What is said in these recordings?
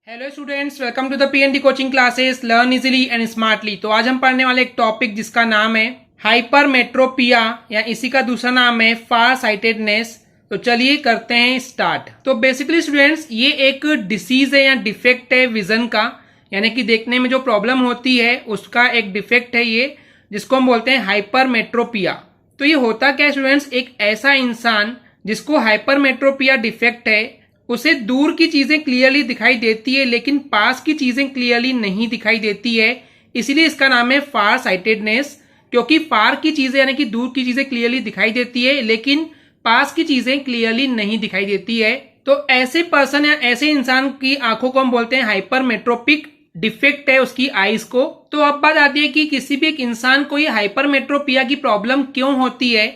Hello students, welcome to the PND coaching classes learn easily and smartly. तो आज हम पढ़ने वाले एक टॉपिक जिसका नाम है हाइपरमेट्रोपिया या इसी का दूसरा नाम है फार साइटेडनेस। तो चलिए करते हैं स्टार्ट। तो बेसिकली स्टूडेंट्स ये एक डिसीज है या डिफेक्ट है विजन का, यानी कि देखने में जो प्रॉब्लम होती है उसका एक डिफेक्ट है ये, जिसको हम बोलते हैं हाइपरमेट्रोपिया। तो ये होता क्या है स्टूडेंट्स, एक ऐसा इंसान जिसको हाइपरमेट्रोपिया डिफेक्ट है उसे दूर की चीजें क्लियरली दिखाई देती है लेकिन पास की चीजें क्लियरली नहीं दिखाई देती है, इसीलिए इसका नाम है फार साइटेडनेस। क्योंकि फार की चीजें यानी कि दूर की चीजें क्लियरली दिखाई देती है लेकिन पास की चीजें क्लियरली नहीं दिखाई देती है। तो ऐसे पर्सन या ऐसे इंसान की आंखों को हम बोलते हैं हाइपरमेट्रोपिक डिफेक्ट है उसकी आईज को। तो अब बात आती है कि किसी भी एक इंसान को ये हाइपरमेट्रोपिया की प्रॉब्लम क्यों होती है।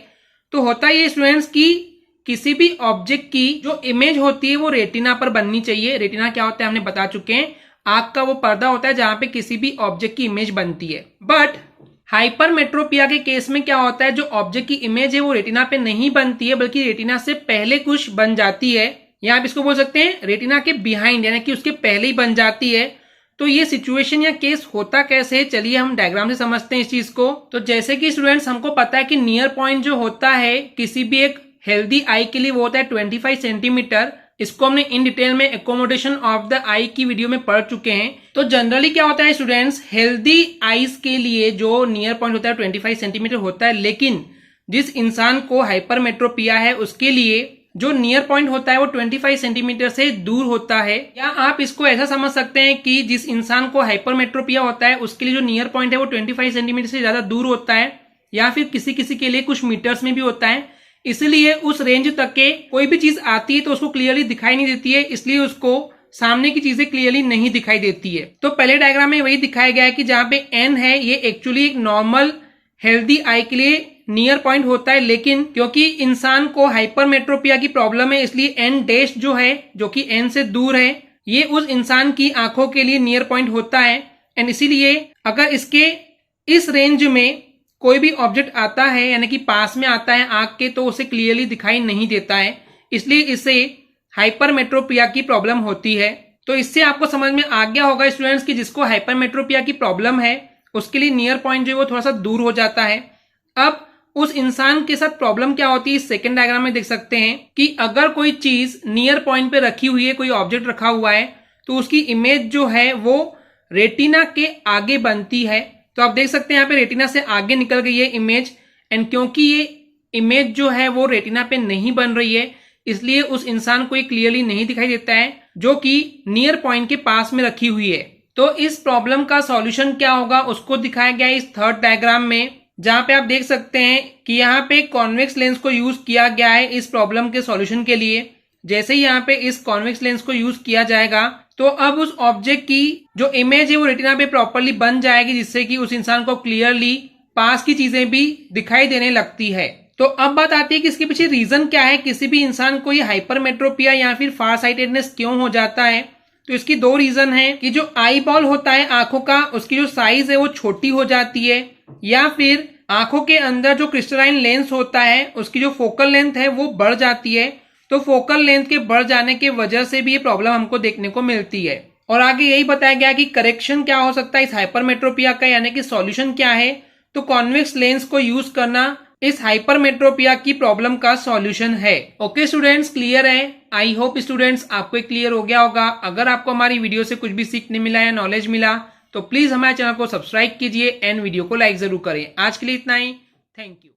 तो होता ये स्टूडेंट्स की किसी भी ऑब्जेक्ट की जो इमेज होती है वो रेटिना पर बननी चाहिए। रेटिना क्या होता है हमने बता चुके हैं, आंख का वो पर्दा होता है जहां पे किसी भी ऑब्जेक्ट की इमेज बनती है। बट हाइपरमेट्रोपिया के केस में क्या होता है, जो ऑब्जेक्ट की इमेज है वो रेटिना पे नहीं बनती है बल्कि रेटिना से पहले कुछ बन जाती है, या आप इसको बोल सकते हैं रेटिना के बिहाइंड यानी कि उसके पहले ही बन जाती है। तो ये सिचुएशन या केस होता कैसे है, चलिए हम डायग्राम से समझते हैं इस चीज को। तो जैसे कि स्टूडेंट्स हमको पता है कि नियर पॉइंट जो होता है किसी भी एक हेल्दी आई के लिए वो होता है 25 सेंटीमीटर। इसको हमने इन डिटेल में एकोमोडेशन ऑफ द आई की वीडियो में पढ़ चुके हैं। तो जनरली क्या होता है स्टूडेंट्स, हेल्दी आईज के लिए जो नियर पॉइंट होता है 25 सेंटीमीटर होता है, लेकिन जिस इंसान को हाइपरमेट्रोपिया है उसके लिए जो नियर पॉइंट होता है वो 25 सेंटीमीटर से दूर होता है। या आप इसको ऐसा समझ सकते हैं कि जिस इंसान को हाइपरमेट्रोपिया होता है उसके लिए जो नियर पॉइंट है वो 25 सेंटीमीटर से ज्यादा दूर होता है, या फिर किसी किसी के लिए कुछ मीटर्स में भी होता है। इसलिए उस रेंज तक के कोई भी चीज आती है तो उसको क्लियरली दिखाई नहीं देती है, इसलिए उसको सामने की चीजें क्लियरली नहीं दिखाई देती है। तो पहले डायग्राम में वही दिखाया गया है कि जहां पे एन है ये एक्चुअली एक नॉर्मल हेल्दी आई के लिए नियर पॉइंट होता है, लेकिन क्योंकि इंसान को हाइपरमेट्रोपिया की प्रॉब्लम है इसलिए एन डैश जो है, जो कि एन से दूर है, ये उस इंसान की आंखों के लिए नियर पॉइंट होता है। एंड इसीलिए अगर इसके इस रेंज में कोई भी ऑब्जेक्ट आता है यानी कि पास में आता है आंख के, तो उसे क्लियरली दिखाई नहीं देता है, इसलिए इसे हाइपरमेट्रोपिया की प्रॉब्लम होती है। तो इससे आपको समझ में आ गया होगा स्टूडेंट्स कि जिसको हाइपरमेट्रोपिया की प्रॉब्लम है उसके लिए नियर पॉइंट जो है वो थोड़ा सा दूर हो जाता है। अब उस इंसान के साथ प्रॉब्लम क्या होती है, सेकेंड डायग्राम में देख सकते हैं कि अगर कोई चीज नियर पॉइंट पे रखी हुई है, कोई ऑब्जेक्ट रखा हुआ है, तो उसकी इमेज जो है वो रेटिना के आगे बनती है। तो आप देख सकते हैं यहाँ पे रेटिना से आगे निकल गई है इमेज, एंड क्योंकि ये इमेज जो है वो रेटिना पे नहीं बन रही है इसलिए उस इंसान को ये क्लियरली नहीं दिखाई देता है जो कि नियर पॉइंट के पास में रखी हुई है। तो इस प्रॉब्लम का सॉल्यूशन क्या होगा उसको दिखाया गया है इस थर्ड डायग्राम में, जहां पे आप देख सकते हैं कि यहाँ पे कॉन्वेक्स लेंस को यूज किया गया है इस प्रॉब्लम के सॉल्यूशन के लिए। जैसे ही यहाँ पे इस कॉन्वेक्स लेंस को यूज किया जाएगा तो अब उस ऑब्जेक्ट की जो इमेज है वो रेटिना पे प्रॉपरली बन जाएगी, जिससे कि उस इंसान को क्लियरली पास की चीजें भी दिखाई देने लगती है। तो अब बात आती है कि इसके पीछे रीजन क्या है, किसी भी इंसान को ये हाइपरमेट्रोपिया या फिर फार साइटेडनेस क्यों हो जाता है। तो इसकी दो रीजन है कि जो आई बॉल होता है आंखों का उसकी जो साइज है वो छोटी हो जाती है, या फिर आंखों के अंदर जो क्रिस्टलाइन लेंस होता है उसकी जो फोकल लेंथ है वो बढ़ जाती है। तो फोकल लेंथ के बढ़ जाने के वजह से भी ये प्रॉब्लम हमको देखने को मिलती है। और आगे यही बताया गया कि करेक्शन क्या हो सकता है इस हाइपरमेट्रोपिया का, यानी कि सॉल्यूशन क्या है। तो कॉन्वेक्स लेंस को यूज करना इस हाइपरमेट्रोपिया की प्रॉब्लम का सॉल्यूशन है। ओके स्टूडेंट्स, क्लियर है? आई होप स्टूडेंट्स आपको क्लियर हो गया होगा। अगर आपको हमारी वीडियो से कुछ भी सीखने मिला या नॉलेज मिला तो प्लीज हमारे चैनल को सब्सक्राइब कीजिए एंड वीडियो को लाइक जरूर करें। आज के लिए इतना ही, थैंक यू।